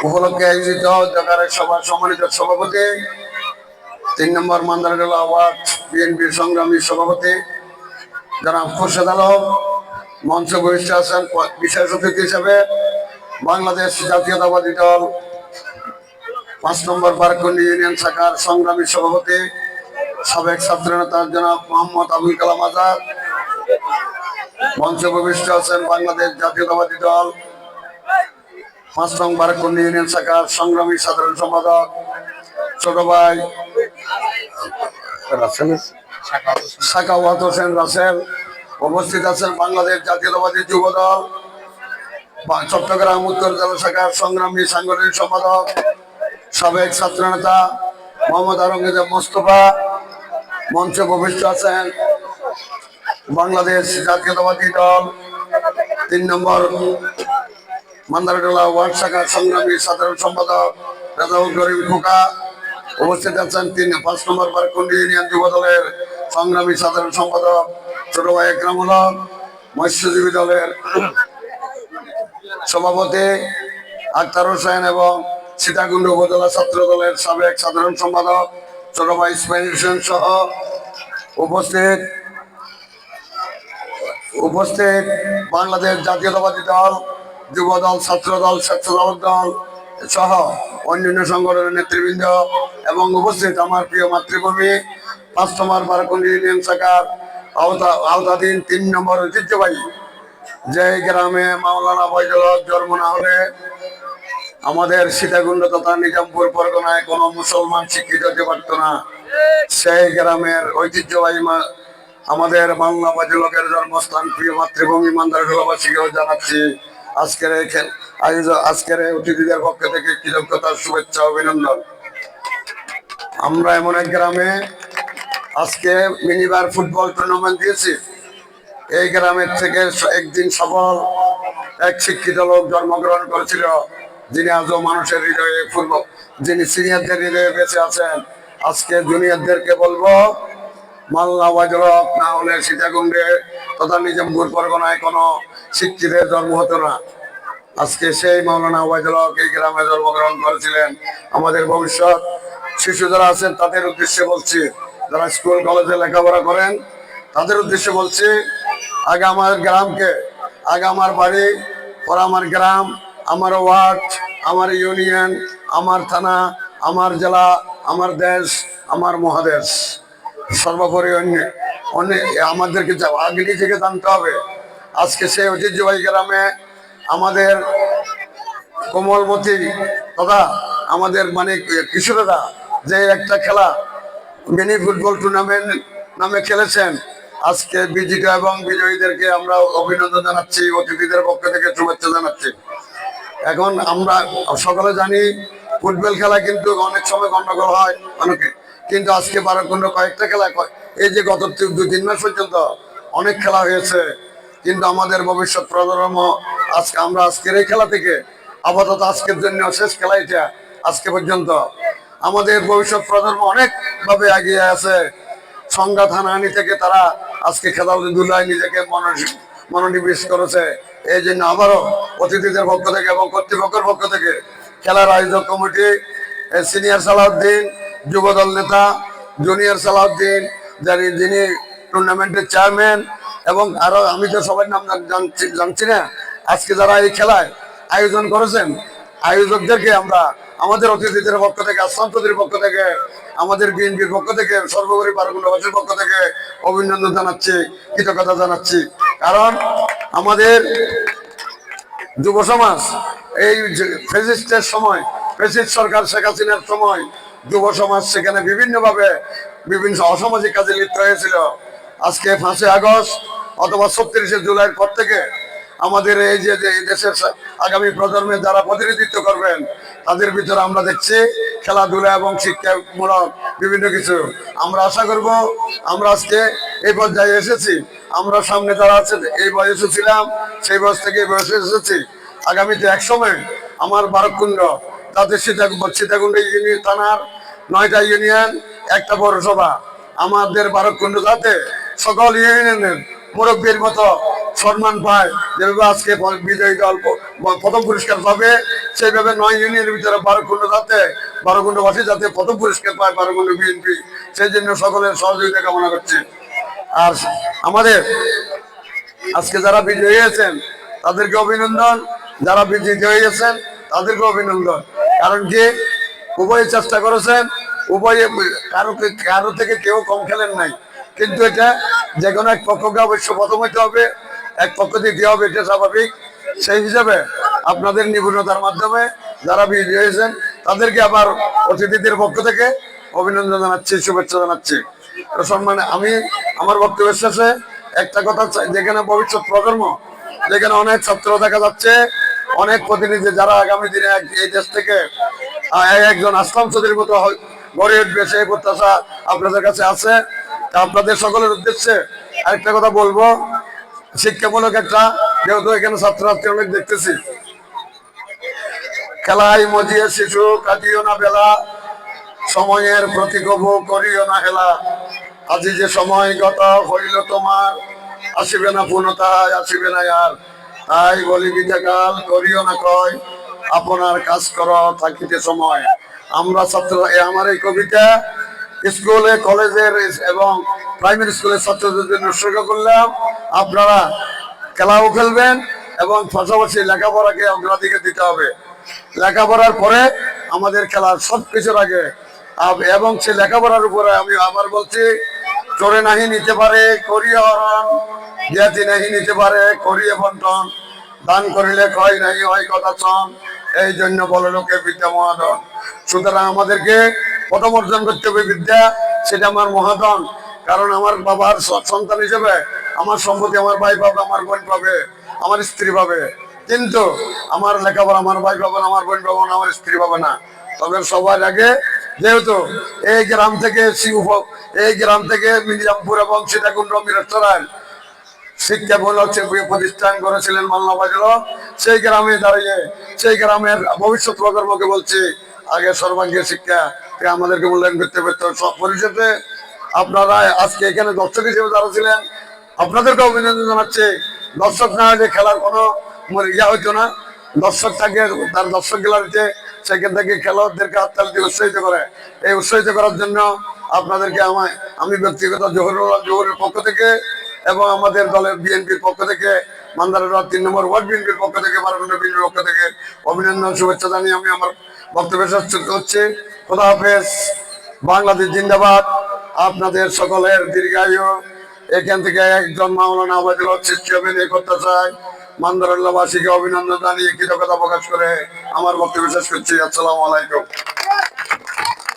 উপলক্ষে আয়োজিত জগারের সভার সম্মানিত সভাপতি 3 নম্বর মান্দারডোলা ওয়ার্ড বিএনপির সংগ্রামী সভাপতি যারা খোরশেদ আলম, মঞ্চ বহিষ্ঠ আছেন বিশেষ অতিথি হিসেবে বাংলাদেশ জাতীয়তাবাদী দল 5 নম্বর বারকুন্ডি ইউনিয়ন শাখার সংগ্রামী সভাপতি সাবেক ছাত্রনেতা জনাব মোহাম্মদ আবুল কালাম আজাদ। মঞ্চ বহিষ্ঠ আছেন বাংলাদেশ জাতীয়তাবাদী দল 5 নং বারকুন্ডি ইউনিয়ন শাখার সংগ্রামী সাধারণ সম্পাদক ছোট ভাই সাখাওয়াত হোসেন রাসেল। উপস্থিত আছেন বাংলাদেশ জাতীয়তাবাদী যুব দল চট্টগ্রাম উত্তর জেলা শাখার সংগ্রামী সাংগঠনিক সম্পাদক সাবেক ছাত্রনেতা মোহাম্মদ আলমগীর মোস্তফা। মঞ্চে উপবিষ্ট আছেন বাংলাদেশ জাতীয়তাবাদী দল 3 নম্বর মান্দারডোলা ওয়ার্ড শাখার সংগ্রামী সাধারণ সম্পাদক রেজাউল করিম খোকা। উপস্থিত আছেন 5 নম্বর বারকুন্ডি ইউনিয়ন যুব দলের সংগ্রামী সাধারণ সম্পাদক ছোট ভাই একরামুল হক। মৎস্যজীবী দলের সভাপতি আক্তার হোসেন এবং সীতাকুণ্ড উপজেলা ছাত্র দলের সাবেক সাধারণ সম্পাদক ছোট ভাই ইসমাইল হোসেন সহ উপস্থিত বাংলাদেশ জাতীয়তাবাদী দল, যুব দল, ছাত্র দল, স্বেচ্ছাসেবক দল সহ অন্যান্য সংগঠনের নেতৃবৃন্দ এবং উপস্থিত আমার প্রিয় মাতৃভূমি 5 নম্বর বারকুন্ডি ইউনিয়ন শাখার আওতাধীন 3 নম্বর ঐতিহ্যবাহী যে গ্রামে মাওলানা ফয়জুল হক জন্ম না হলে আমাদের সীতাকুণ্ড তথা নিজামপুর পরগনায় কোনো মুসলমান শিক্ষিত হতে পারত না। সেই গ্রামের ঐতিহ্যবাহী আমাদের মাওলানা ফয়জুল হকের জন্মস্থান প্রিয় মাতৃভূমি মান্দারডোলাবাসীকেও জানাচ্ছি আজকের অতিথিদের পক্ষ থেকে কৃতজ্ঞতার শুভেচ্ছা অভিনন্দন। আমরা এমন এক গ্রামে আজকে মিনিবার ফুটবল টুর্নামেন্ট দিয়েছি। এই গ্রামের থেকে একদিন সফল এক শিক্ষিত লোক জন্মগ্রহণ করেছিল, যিনি আজও মানুষের হৃদয়ে যিনি সিনিয়রদের হৃদয়ে বেঁচে আছেন। আজকে জুনিয়রদেরকে বলবো মাওলানা ফয়জুল হক না হলে সীতাকুণ্ডে তথা নিজামপুর পরগনায় কোনো শিক্ষিতের জন্ম হতো না। আজকে সেই মাওলানা ফয়জুল হক এই গ্রামে জন্মগ্রহণ করেছিলেন। আমাদের ভবিষ্যৎ শিশু যারা আছেন তাদের উদ্দেশ্যে বলছি, যারা স্কুল কলেজে লেখাপড়া করেন তাদের উদ্দেশ্যে বলছি, আগে আমার গ্রামকে, আগে আমার বাড়ি, পরে আমার গ্রাম, আমার ওয়ার্ড, আমার ইউনিয়ন, আমার থানা, আমার জেলা, আমার দেশ, আমার মহাদেশ, সর্বোপরি আমাদেরকে আগে নিজেকে জানতে হবে। আজকে সেই ঐতিহ্যবাহী গ্রামে আমাদের কোমলমতি তথা আমাদের মানে কিশোরেরা যে একটা খেলা মিনি ফুটবল টুর্নামেন্ট নামে খেলেছেন, আজকে বিজেতা এবং বিজয়ীদেরকে আমরা অভিনন্দন জানাচ্ছি, অতিথিদের পক্ষ থেকে শুভেচ্ছা জানাচ্ছি। এখন আমরা সকলে জানি ফুটবল খেলা কিন্তু অনেক সময় গন্ডগোল হয় অনেকে, কিন্তু আজকে বারকুণ্ড কয়েকটা খেলা, এই যে গত 2-3 মাস পর্যন্ত অনেক খেলা হয়েছে, কিন্তু আমাদের ভবিষ্যৎ প্রজন্ম আমরা আজকের এই খেলা থেকে আপাতত আজকের জন্য শেষ খেলা এটা আজকে পর্যন্ত। আমাদের ভবিষ্যৎ প্রজন্ম অনেক ভাবে এগিয়ে আছে, সংঘাত হানাহানি থেকে তারা আজকে খেলাধুলায় নিজেকে মনোনিবেশ করেছে। এই জন্য আবারও অতিথিদের পক্ষ থেকে এবং কর্তৃপক্ষের পক্ষ থেকে খেলার আয়োজক কমিটি, সিনিয়র সালাউদ্দিন যুবদল নেতা, জুনিয়র সালাউদ্দিন যিনি টুর্নামেন্টের চেয়ারম্যান, এবং আরো আমি তো সবার নাম জানছি না, আজকে যারা এই খেলায় আয়োজন করেছেন আয়োজকদেরকে আমরা আমাদের অতিথিদের পক্ষ থেকে, আসামপতির পক্ষ থেকে, আমাদের বিএনপির পক্ষ থেকে, সর্বোপরি বারকুণ্ডবাসীর পক্ষ থেকে অভিনন্দন জানাচ্ছি, কৃতজ্ঞতা জানাচ্ছি। কারণ আমাদের যুব সমাজ এই ফ্যাসিস্টের সময়, ফ্যাসিস্ট সরকার শেখ হাসিনার সময় যুব সমাজ সেখানে বিভিন্নভাবে বিভিন্ন অসামাজিক কাজে লিপ্ত হয়েছিল। আজকে 5 আগস্ট অথবা 36 জুলাইয়ের পর থেকে আমাদের এই যে দেশের আগামী প্রজন্মে যারা প্রতিনিধিত্ব করবেন তাদের ভিতরে আমরা দেখছি খেলাধুলা এবং শিক্ষামূলক বিভিন্ন কিছু। আমরা আশা করব আমরা আজকে এই পর্যায়ে এসেছি, আমরা সামনে যারা আছে এই বয়সে ছিলাম সেই বয়স থেকে এই বয়সে এসেছি, আগামীতে এক সময় আমার বারকুণ্ড তাদের সীতাকুণ্ড ইউনিয়ন থানার 9টা ইউনিয়ন, একটা পৌরসভা, আমাদের বারকুণ্ড যাতে সকল ইউনিয়নের মুরব্বীর মতো সম্মান পায়, যেভাবে আজকে বিজয়ী দল প্রথম পুরস্কার পাবে, সেইভাবে 9 ইউনিয়নের ভিতরে 12 কুণ্ডবাসী যাতে প্রথম পুরস্কার পায়, 12 কুণ্ড বিএনপি, সেই জন্য সকলের সহযোগিতা কামনা করছি। আর আমাদের আজকে যারা বিজয়ী হয়েছেন তাদেরকে অভিনন্দন, যারা বিজয়ী হয়ে গেছেন তাদেরকে অভিনন্দন। কারণ কি, উভয়ে চেষ্টা করেছেন, উভয়ে কারো থেকে কেউ কম খেলেন নাই। কিন্তু এটা যে কোনো এক পক্ষকে অবশ্য প্রথম হইতে হবে, এক পক্ষ দ্বিতীয় হবে, এটা স্বাভাবিক। সেই হিসাবে আপনাদের নিপুণতার মাধ্যমে যারা বিজয়ী হয়েছেন তাদেরকে আবার অতিথিদের পক্ষ থেকে অভিনন্দন জানাচ্ছি, শুভেচ্ছা জানাচ্ছি। সম্মানে আমি আমার বক্তব্যের শেষে একটা কথা চাই, যেখানে ভবিষ্যৎ প্রজন্ম, যেখানে অনেক ছাত্র দেখা যাচ্ছে, অনেক প্রতিনিধি যারা আগামী দিনে এই দেশ থেকে একজন আসলাম চৌধুরীর মতো গড়ে উঠবে, সেই প্রত্যাশা আপনাদের কাছে আছে। আপনাদের সকলের উদ্দেশ্যে আরেকটা কথা বলবো, শিক্ষামূলক একটা, যেহেতু এখানে ছাত্রছাত্রী অনেক দেখতেছি, খেলায় মজিয়ে শিশু কাটিও না বেলা, সময়ের প্রতি কবু করিও না হেলা, আজি যে সময় গত হইল তোমার, আসিবে না পূর্ণতায় আসিবে না আর, তাই বলি বিদ্যাকাল করিও না কয়, আপনার কাজ করো থাকিতে সময়। আমরা ছাত্র, আমার এই কবিতা স্কুলে, কলেজের এবং প্রাইমারি স্কুলের ছাত্রদের জন্য উৎসর্গ করলাম। আপনারা খেলাও খেলবেন এবং পাশাপাশি লেখাপড়াকে অগ্রাধিকার দিতে হবে। লেখাপড়ার পরে আমাদের খেলার সবকিছুর আগে, এবং সে লেখাপড়ার উপরে আমি আবার বলছি, চোরে নাহি নিতে পারে করিয়া হরণ, জ্ঞাতি নাহি নিতে পারে করিয়া বন্টন, দান করিলে কয় নাহি হয় কথা চন, এই জন্য বলে লোকে বিদ্যা মহাধন। সুতরাং আমাদেরকে প্রথম অর্জন করতে হবে বিদ্যা, সেটা আমার মহাধন। কারণ আমার বাবার সন্তান হিসেবে আমার সম্পত্তি আমার ভাই পাবে, আমার বোন পাবে, আমার স্ত্রী পাবে, কিন্তু আমার লেখাপড়া আমার ভাই পাবে না, আমার বোন পাবে না, আমার স্ত্রী পাবে না। তবে সবার আগে, যেহেতু এই গ্রাম থেকে মির্জাপুর এবং সীতাকুণ্ড মিরসরাই শিক্ষামূলক প্রতিষ্ঠান করেছিলেন মাল্লাবাজল, সেই গ্রামে দাঁড়িয়ে সেই গ্রামের ভবিষ্যৎ প্রজন্মকে বলছি, আগে সর্বাঙ্গীন শিক্ষা আমাদেরকে মূল্যায়ন করতে পারত। সব পরিষদে আপনারা আজকে এখানে দর্শক হিসেবে যারা ছিলেন, আপনাদেরকে অভিনন্দন জানাচ্ছি। দর্শক না হলে খেলার কোনো ইয়া হইতো না। দর্শক থাকে, তার দর্শক গ্যালারিতে, সেখান থেকে খেলোয়াড়দেরকে হাততালি দিয়ে উৎসাহিত করে। এই উৎসাহিত করার জন্য আপনাদেরকে আমি ব্যক্তিগত জোহরের পক্ষ থেকে এবং আমাদের দলের বিএনপির পক্ষ থেকে, মান্দারের 3 নম্বর ওয়ার্ড বিএনপির পক্ষ থেকে, 12 বিএনপির পক্ষ থেকে অভিনন্দন, শুভেচ্ছা জানিয়ে আমি আমার বক্তব্য শেষ করছি। খোদা হাফেজ, বাংলাদেশ জিন্দাবাদ। আপনাদের সকলের দীর্ঘায়ু। এখান থেকে একজন মাওলানা আবাদুল হক সৃষ্টি হবেন এই করতে চাই। মান্দারুল্লাহবাসীকে অভিনন্দন জানিয়ে কৃতজ্ঞতা প্রকাশ করে আমার বক্তব্য শেষ করছি। আসসালামু আলাইকুম।